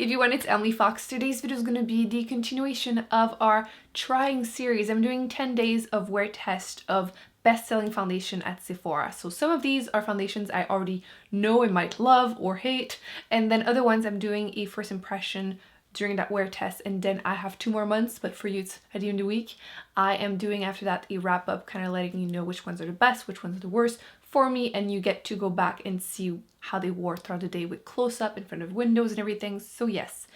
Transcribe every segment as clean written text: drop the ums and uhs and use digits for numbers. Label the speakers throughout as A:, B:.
A: everyone, it's Emily Fox. Today's video is going to be the continuation of our trying series. I'm doing 10 days of wear test of best-selling foundation at Sephora. So some of these are foundations I already know I might love or hate, and then other ones I'm doing a first impression during that wear test, and then I have 2 more months, but for you it's at the end of the week. I am doing after that a wrap up, kind of letting you know which ones are the best, which ones are the worst for me, and you get to go back and see how they wore throughout the day with close up in front of windows and everything. So yes,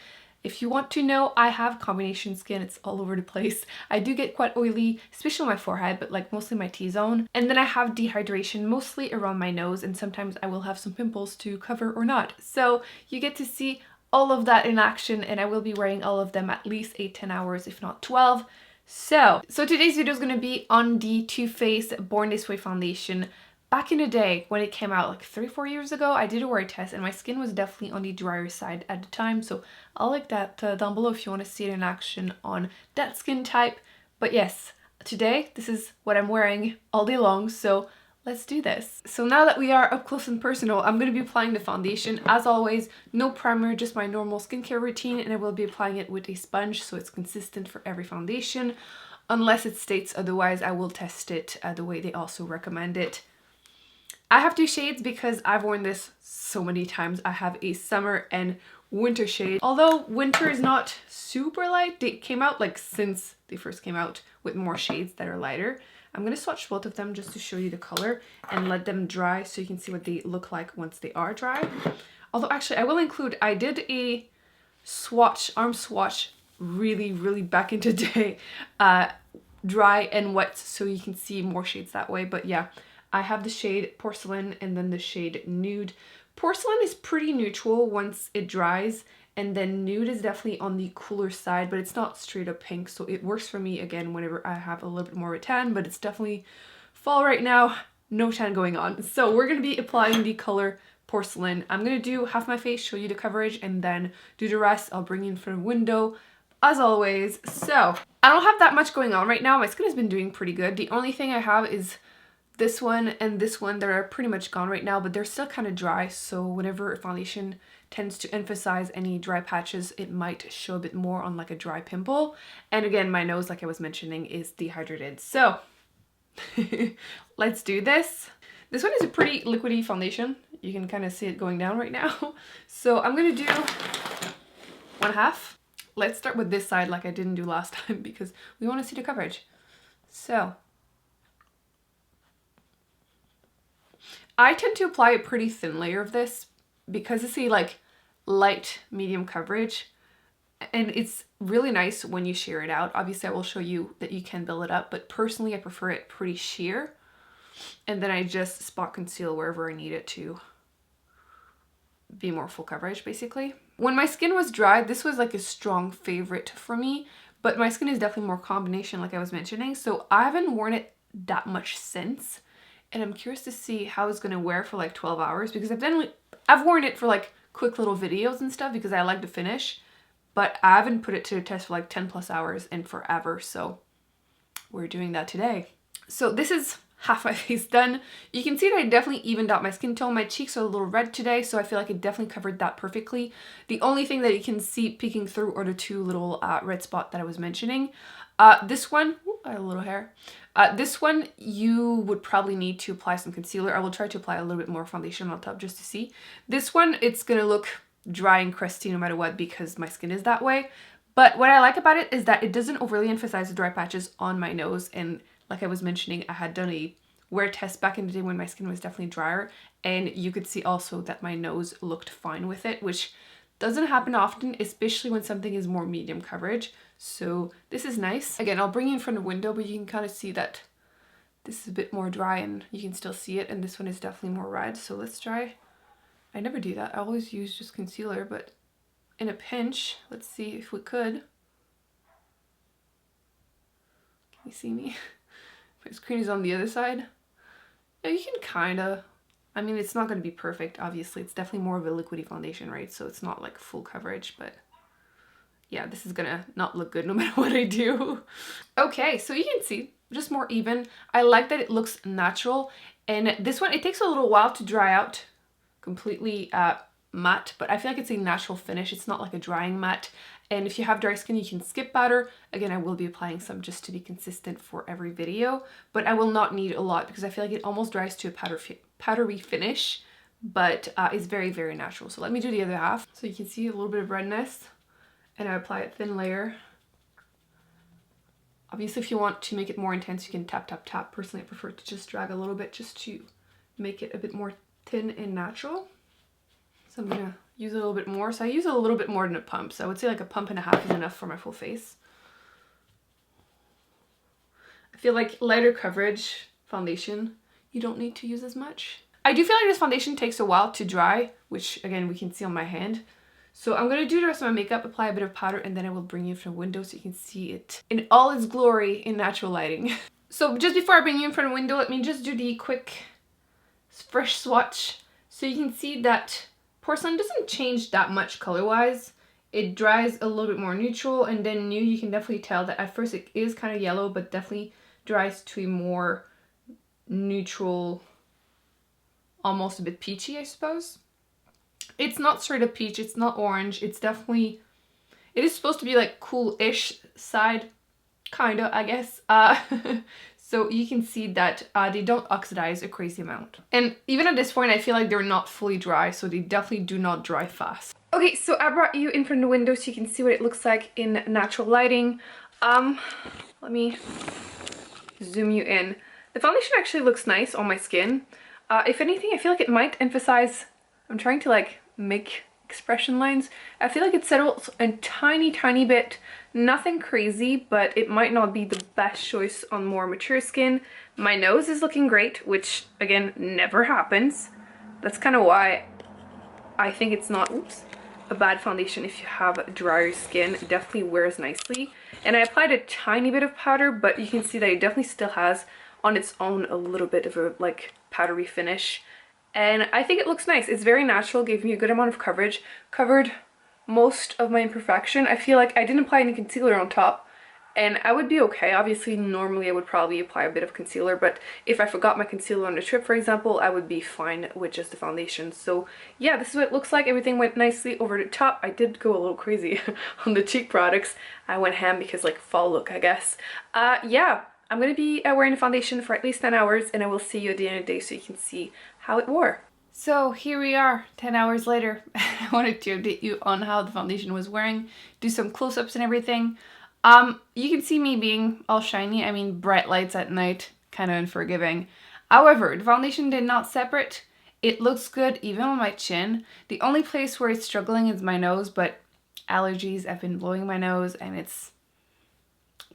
A: if you want to know, I have combination skin. It's all over the place. I do get quite oily, especially on my forehead, but like mostly my T-zone. And then I have dehydration mostly around my nose, and sometimes I will have some pimples to cover or not. So you get to see all of that in action, and I will be wearing all of them at least 8-10 hours, if not 12. So today's video is going to be on the Too Faced Born This Way foundation. Back in the day when it came out like 3-4 years ago, I did a wear test and my skin was definitely on the drier side at the time. So I'll link that down below if you want to see it in action on that skin type. But yes, today this is what I'm wearing all day long. So let's do this. So now that we are up close and personal, I'm going to be applying the foundation. As always, no primer, just my normal skincare routine, and I will be applying it with a sponge so it's consistent for every foundation. Unless it states otherwise, I will test it the way they also recommend it. I have 2 shades because I've worn this so many times. I have a summer and winter shade. Although winter is not super light, they came out like since they first came out with more shades that are lighter. I'm going to swatch both of them just to show you the color and let them dry so you can see what they look like once they are dry. Although actually I will include, I did a swatch, arm swatch really back in the day, dry and wet, so you can see more shades that way. But yeah, I have the shade Porcelain and then the shade Nude. Porcelain is pretty neutral once it dries, and then Nude is definitely on the cooler side, but it's not straight up pink, so it works for me again whenever I have a little bit more of a tan, but it's definitely fall right now, no tan going on. So we're going to be applying the color Porcelain. I'm going to do half my face, show you the coverage, and then do the rest. I'll bring you in front of a window as always. So I don't have that much going on right now. My skin has been doing pretty good. The only thing I have is this one and this one that are pretty much gone right now, but they're still kind of dry. So whenever a foundation tends to emphasize any dry patches, it might show a bit more on like a dry pimple. And again, my nose, like I was mentioning, is dehydrated. So let's do this. This one is a pretty liquidy foundation. You can kind of see it going down right now. So I'm going to do 1/2. Let's start with this side like I didn't do last time because we want to see the coverage. So I tend to apply a pretty thin layer of this because it's a like light medium coverage, and it's really nice when you sheer it out. Obviously I will show you that you can build it up, but personally I prefer it pretty sheer, and then I just spot conceal wherever I need it to be more full coverage basically. When my skin was dry, this was like a strong favorite for me, but my skin is definitely more combination like I was mentioning, so I haven't worn it that much since. And I'm curious to see how it's going to wear for like 12 hours because I've worn it for like quick little videos and stuff because I like the finish, but I haven't put it to the test for like 10+ hours in forever. So we're doing that today. So this is half my face done. You can see that I definitely evened out my skin tone. My cheeks are a little red today, so I feel like it definitely covered that perfectly. The only thing that you can see peeking through are the 2 little red spots that I was mentioning. This one, I have a little hair. This one, you would probably need to apply some concealer. I will try to apply a little bit more foundation on top just to see. This one, it's going to look dry and crusty no matter what because my skin is that way. But what I like about it is that it doesn't overly emphasize the dry patches on my nose. And like I was mentioning, I had done a wear test back in the day when my skin was definitely drier. And you could see also that my nose looked fine with it, which doesn't happen often, especially when something is more medium coverage. So this is nice. Again, I'll bring you in front of the window, but you can kind of see that this is a bit more dry and you can still see it. And this one is definitely more red. So let's try. I never do that. I always use just concealer, but in a pinch, let's see if we could. Can you see me? My screen is on the other side. Yeah, you can kind of. I mean, it's not going to be perfect, obviously. It's definitely more of a liquidy foundation, right? So it's not like full coverage, but yeah, this is going to not look good no matter what I do. Okay, so you can see, just more even. I like that it looks natural. And this one, it takes a little while to dry out completely matte, but I feel like it's a natural finish. It's not like a drying matte. And if you have dry skin, you can skip powder. Again, I will be applying some just to be consistent for every video, but I will not need a lot because I feel like it almost dries to a powdery finish, but it's very, very natural. So let me do the other half. So you can see a little bit of redness, and I apply a thin layer. Obviously, if you want to make it more intense, you can tap, tap, tap. Personally, I prefer to just drag a little bit just to make it a bit more thin and natural. So I'm gonna use a little bit more. So I use a little bit more than a pump. So I would say like a pump and a half is enough for my full face. I feel like lighter coverage foundation, you don't need to use as much. I do feel like this foundation takes a while to dry, which again, we can see on my hand. So I'm gonna do the rest of my makeup, apply a bit of powder, and then I will bring you from the window so you can see it in all its glory in natural lighting. So just before I bring you in front of the window, let me just do the quick fresh swatch. So you can see that Porcelain doesn't change that much color-wise. It dries a little bit more neutral, and then New, you can definitely tell that at first it is kind of yellow, but definitely dries to a more neutral, almost a bit peachy, I suppose. It's not straight up peach, it's not orange, it's definitely, it is supposed to be like cool-ish side, kinda, I guess. So you can see that they don't oxidize a crazy amount. And even at this point, I feel like they're not fully dry, so they definitely do not dry fast. Okay, so I brought you in front of the window so you can see what it looks like in natural lighting. Let me zoom you in. The foundation actually looks nice on my skin. If anything, I feel like it might emphasize, I'm trying to like make expression lines. I feel like it settles a tiny bit. Nothing crazy, but it might not be the best choice on more mature skin. My nose is looking great, which again, never happens. That's kind of why I think it's not, a bad foundation if you have drier skin. It definitely wears nicely. And I applied a tiny bit of powder, but you can see that it definitely still has on its own a little bit of a like powdery finish. And I think it looks nice. It's very natural, gave me a good amount of coverage, covered most of my imperfection. I feel like I didn't apply any concealer on top, and I would be okay. Obviously, normally I would probably apply a bit of concealer, but if I forgot my concealer on the trip, for example, I would be fine with just the foundation. So yeah, this is what it looks like. Everything went nicely over the top. I did go a little crazy on the cheek products. I went ham because like fall look, I guess. Yeah, I'm gonna be wearing the foundation for at least 10 hours, and I will see you at the end of the day so you can see how it wore. So here we are 10 hours later. I wanted to update you on how the foundation was wearing, do some close-ups and everything. You can see me being all shiny. I mean, bright lights at night, kind of unforgiving. However, the foundation did not separate. It looks good even on my chin. The only place where it's struggling is my nose, but allergies, I've been blowing my nose and it's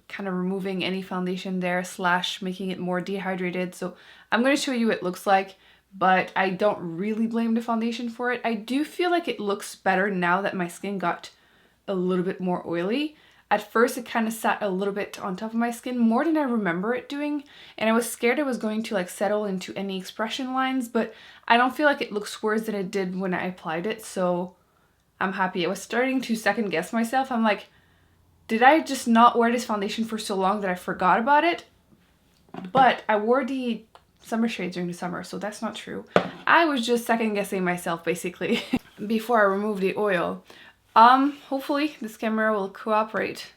A: kind of removing any foundation there / making it more dehydrated. So I'm going to show you what it looks like, but I don't really blame the foundation for it. I do feel like it looks better now that my skin got a little bit more oily. At first it kind of sat a little bit on top of my skin, more than I remember it doing, and I was scared it was going to like settle into any expression lines, but I don't feel like it looks worse than it did when I applied it, so I'm happy. I was starting to second guess myself. I'm like, did I just not wear this foundation for so long that I forgot about it? But I wore the summer shades during the summer, so that's not true. I was just second guessing myself basically before I removed the oil. Hopefully this camera will cooperate.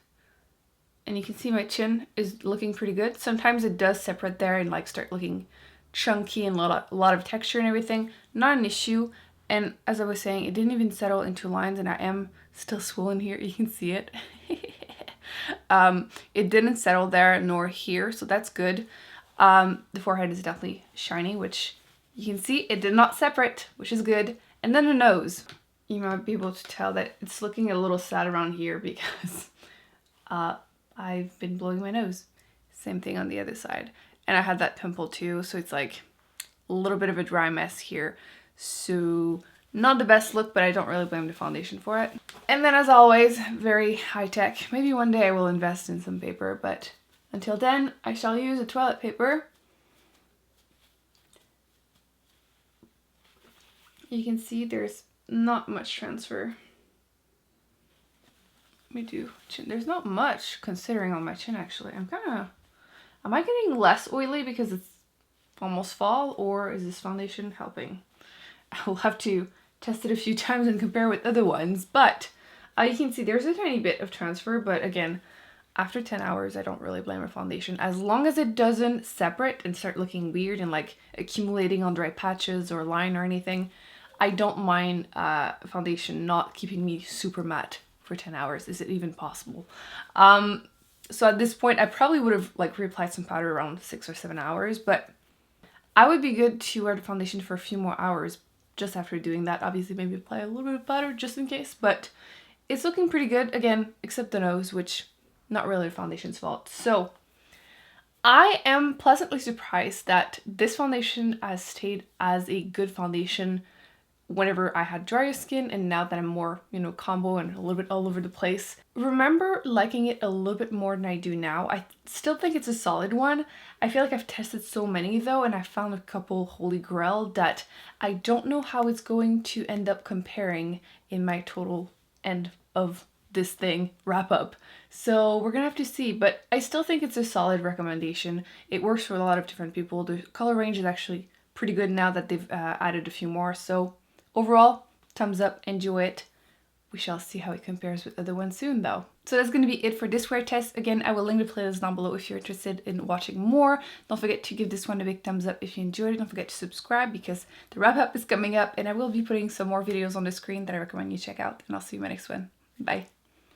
A: And you can see my chin is looking pretty good. Sometimes it does separate there and like start looking chunky and a lot of texture and everything. Not an issue. And as I was saying, it didn't even settle into lines, and I am still swollen here. You can see it. It didn't settle there nor here, so that's good. The forehead is definitely shiny, which you can see it did not separate, which is good. And then the nose. You might be able to tell that it's looking a little sad around here because I've been blowing my nose. Same thing on the other side. And I had that pimple too, so it's like a little bit of a dry mess here. So not the best look, but I don't really blame the foundation for it. And then as always, very high tech. Maybe one day I will invest in some paper, but until then, I shall use a toilet paper. You can see there's not much transfer. Let me do chin. There's not much considering on my chin actually. Am I getting less oily because it's almost fall, or is this foundation helping? I will have to test it a few times and compare with other ones, but you can see there's a tiny bit of transfer, but again, after 10 hours, I don't really blame a foundation. As long as it doesn't separate and start looking weird and like accumulating on dry patches or line or anything, I don't mind foundation not keeping me super matte for 10 hours. Is it even possible? So at this point, I probably would have like reapplied some powder around 6 or 7 hours, but I would be good to wear the foundation for a few more hours just after doing that. Obviously, maybe apply a little bit of powder just in case, but it's looking pretty good. Again, except the nose, which not really the foundation's fault. So I am pleasantly surprised that this foundation has stayed as a good foundation whenever I had drier skin, and now that I'm more, you know, combo and a little bit all over the place. Remember liking it a little bit more than I do now. I still think it's a solid one. I feel like I've tested so many though, and I found a couple holy grail that I don't know how it's going to end up comparing in my total end of this thing wrap up. So we're gonna have to see, but I still think it's a solid recommendation. It works for a lot of different people. The color range is actually pretty good now that they've added a few more. So overall, thumbs up, enjoy it. We shall see how it compares with other ones soon though. So that's going to be it for this wear test. Again, I will link the playlist down below if you're interested in watching more. Don't forget to give this one a big thumbs up if you enjoyed it. Don't forget to subscribe because the wrap up is coming up and I will be putting some more videos on the screen that I recommend you check out. And I'll see you in my next one. Bye.